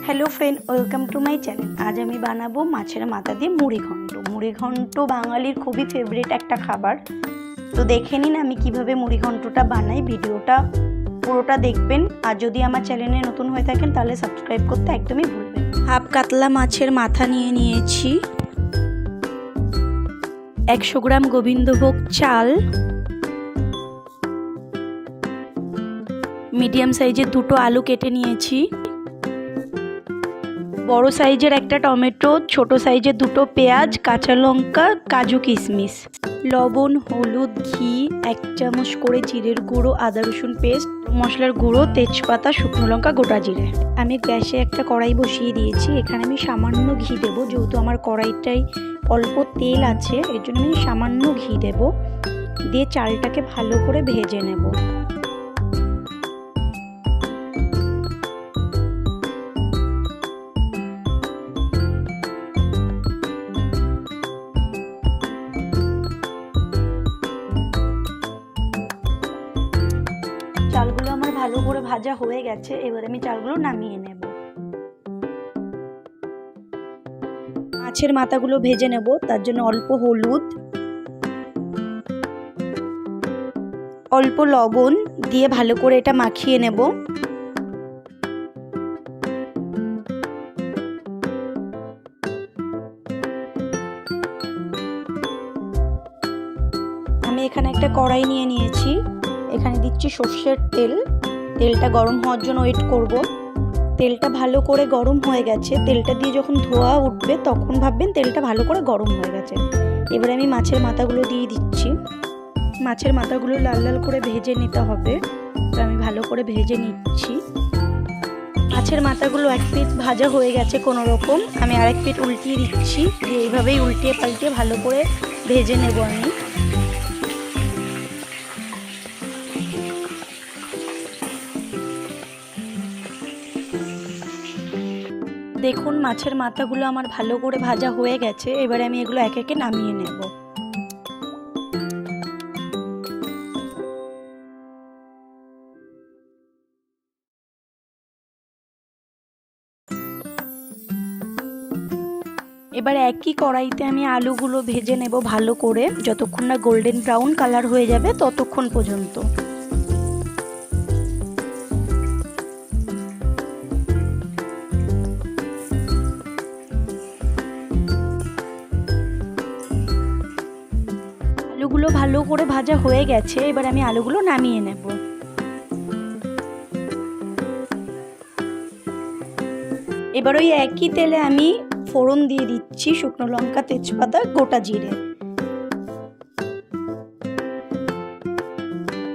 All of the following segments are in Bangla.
Hello friend welcome to my channel. आज আমি বানাবো মাছের মাথা দিয়ে মুড়ি ঘন্ট। মুড়ি ঘন্ট বাঙালির খুবই ফেভারিট একটা খাবার। তো দেখে নিন আমি কিভাবে মুড়ি ঘন্টটা বানাই। ভিডিওটা পুরোটা দেখবেন। আর যদি আমার চ্যানেলে নতুন হয়ে থাকেন তাহলে সাবস্ক্রাইব করতে একদমই ভুলবেন। হাফ কাতলা মাছের মাথা নিয়ে নিয়েছি, 100 গ্রাম গোবিন্দভোগ চাল, মিডিয়াম সাইজের দুটো আলু কেটে নিয়েছি, বড় সাইজের একটা টমেটো, ছোট সাইজের দুটো পেঁয়াজ, কাঁচা লঙ্কা, কাজু কিশমিশ, লবণ, হলুদ, ঘি, 1 চামচ করে জিরের গুঁড়ো, আদা রসুন পেস্ট, মশলার গুঁড়ো, তেজপাতা, শুকনো লঙ্কা, গোটা জিরে। আমি গ্যাসে একটা কড়াই বসিয়ে দিয়েছি। এখানে আমি সামান্য ঘি দেবো, যেহেতু আমার কড়াইটাই অল্প তেল আছে এর জন্য আমি সামান্য ঘি দেবো। দিয়ে চালটাকে ভালো করে ভেজে নেব। চালগুলো আমার ভালো করে ভাজা হয়ে গেছে, এবার আমি চালগুলো নামিয়ে নেব। মাছের মাথাগুলো ভেজে নেব, তার জন্য অল্প হলুদ, অল্প লবণ দিয়ে ভালো করে এটা মাখিয়ে নেব। আমি এখানে একটা কড়াই নিয়ে নিয়েছি, এখানে দিচ্ছি সর্ষের তেল। তেলটা গরম হওয়ার জন্য ওয়েট করব। তেলটা ভালো করে গরম হয়ে গেছে। তেলটা দিয়ে যখন ধোঁয়া উঠবে তখন ভাববেন তেলটা ভালো করে গরম হয়ে গেছে। এবারে আমি মাছের মাথাগুলো দিয়ে দিচ্ছি। মাছের মাথাগুলো লাল লাল করে ভেজে নিতে হবে, তো আমি ভালো করে ভেজে নিচ্ছি। মাছের মাথাগুলো এক পিঠ ভাজা হয়ে গেছে কোনো রকম, আমি আরেক পিঠ উল্টিয়ে দিচ্ছি। দিয়ে এইভাবেই উল্টিয়ে পাল্টিয়ে ভালো করে ভেজে নেব আমি। দেখুন মাছের মাথাগুলো আমার ভালো করে ভাজা হয়ে গেছে। এবারে আমি এগুলো একে একে নামিয়ে নেব। এবার একই কড়াইতে আমি আলুগুলো ভেজে নেব ভালো করে, যতক্ষণ না গোল্ডেন ব্রাউন কালার হয়ে যাবে ততক্ষণ পর্যন্ত। আলুগুলো ভালো করে ভাজা হয়ে গেছে, এবার আমি আলুগুলো নামিয়ে নেব। এবার ওই একই তেলে আমি ফোড়ন দিয়ে দিচ্ছি, শুকনো লঙ্কা, তেজপাতা, গোটা জিরে।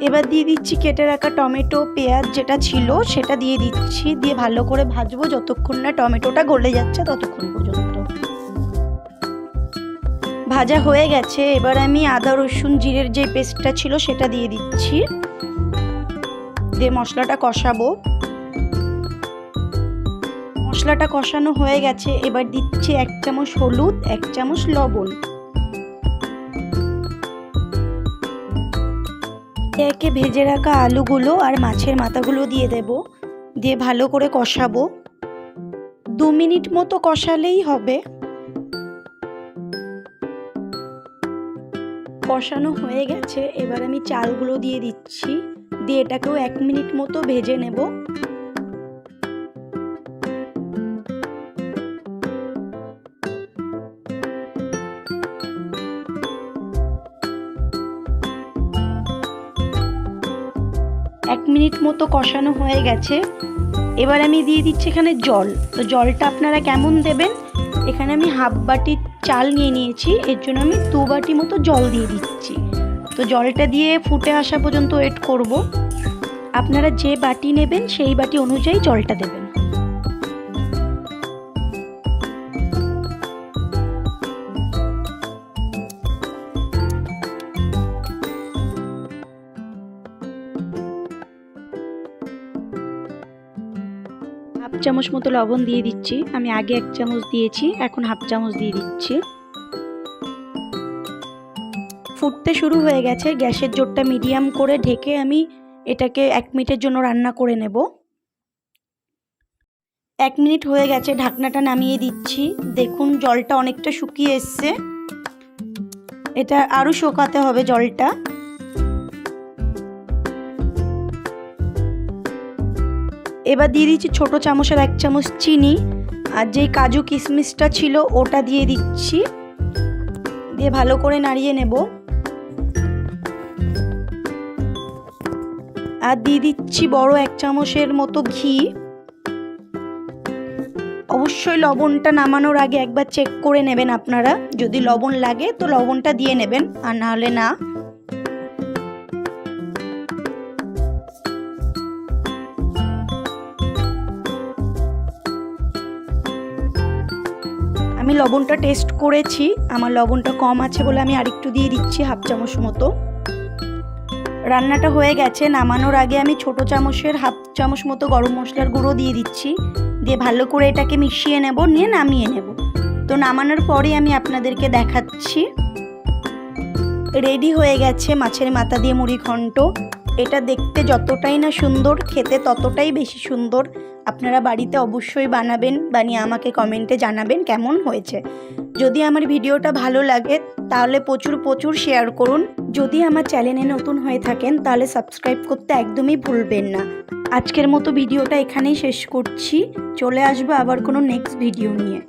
এবার দিয়ে দিচ্ছি কেটে রাখা টমেটো, পেঁয়াজ যেটা ছিল সেটা দিয়ে দিচ্ছি। দিয়ে ভালো করে ভাজবো যতক্ষণ না টমেটোটা গলে যাচ্ছে ততক্ষণ পর্যন্ত। ভাজা হয়ে গেছে, এবার আমি আদা রসুন জিরের যে পেস্টটা ছিল সেটা দিয়ে দিচ্ছি। দিয়ে মশলাটা কষাবো। মশলাটা কষানো হয়ে গেছে, এবার দিচ্ছি 1 চামচ হলুদ, 1 চামচ লবণ। একে ভেজে রাখা আলুগুলো আর মাছের মাথাগুলো দিয়ে দেব। দিয়ে ভালো করে কষাবো। 2 মিনিট মতো কষালেই হবে। কষানো হয়ে গেছে, এবার আমি চালগুলো দিয়ে দিচ্ছি। দিয়ে এটাকেও 1 মিনিট মতো ভেজে নেব। এক মিনিট মতো কষানো হয়ে গেছে, এবার আমি দিয়ে দিচ্ছি এখানে জল। তো জলটা আপনারা কেমন দেবেন, এখানে আমি হাফ বাটি চাল নিয়ে নিয়েছি, এর জন্য আমি 2 বাটি মতো জল দিয়ে দিচ্ছি। তো জলটা দিয়ে ফুটে আসা পর্যন্ত ওয়েট করব। আপনারা যে বাটি নেবেন সেই বাটি অনুযায়ী জলটা দেবেন। হাফ চামচ মতো লবণ দিয়ে দিচ্ছি। আমি আগে 1 চামচ দিয়েছি, এখন হাফ চামচ দিয়ে দিচ্ছি। ফুটতে শুরু হয়ে গেছে, গ্যাসের জোরটা মিডিয়াম করে ঢেকে আমি এটাকে 1 মিনিটের জন্য রান্না করে নেব। 1 মিনিট হয়ে গেছে, ঢাকনাটা নামিয়ে দিচ্ছি। দেখুন জলটা অনেকটা শুকিয়ে এসছে, এটা আরও শুকাতে হবে জলটা। এবার দিয়ে দিচ্ছি ছোট চামচের 1 চামচ চিনি, আর যেই কাজু কিশমিশটা ছিল ওটা দিয়ে দিচ্ছি, দিয়ে ভালো করে নাড়িয়ে নেব। আর দিয়ে দিচ্ছি বড় 1 চামচের মতো ঘি। অবশ্যই লবণটা নামানোর আগে একবার চেক করে নেবেন আপনারা, যদি লবণ লাগে তো লবণটা দিয়ে নেবেন, আর না হলে না। আমি লবণটা টেস্ট করেছি, আমার লবণটা কম আছে বলে আমি আরেকটু দিয়ে দিচ্ছি 1/2 চামচ মতো। রান্নাটা হয়ে গেছে, নামানোর আগে আমি ছোট চামচের 1/2 চামচ মতো গরম মশলার গুঁড়ো দিয়ে দিচ্ছি, দিয়ে ভালো করে এটাকে মিশিয়ে নেব, নিয়ে নামিয়ে নেব। তো নামানোর পরে আমি আপনাদেরকে দেখাচ্ছি। রেডি হয়ে গেছে মাছের মাথা দিয়ে মুড়ি ঘন্ট। এটা দেখতে যতটাই না সুন্দর, খেতে ততটাই বেশি সুন্দর। আপনারা বাড়িতে অবশ্যই বানাবেন, বানিয়ে আমাকে কমেন্টে জানাবেন কেমন হয়েছে। যদি আমার ভিডিওটা ভালো লাগে তাহলে প্রচুর শেয়ার করুন। যদি আমার চ্যানেলে নতুন হয়ে থাকেন তাহলে সাবস্ক্রাইব করতে একদমই ভুলবেন না। আজকের মতো ভিডিওটা এখানেই শেষ করছি, চলে আসবো আবার কোনো নেক্সট ভিডিও নিয়ে।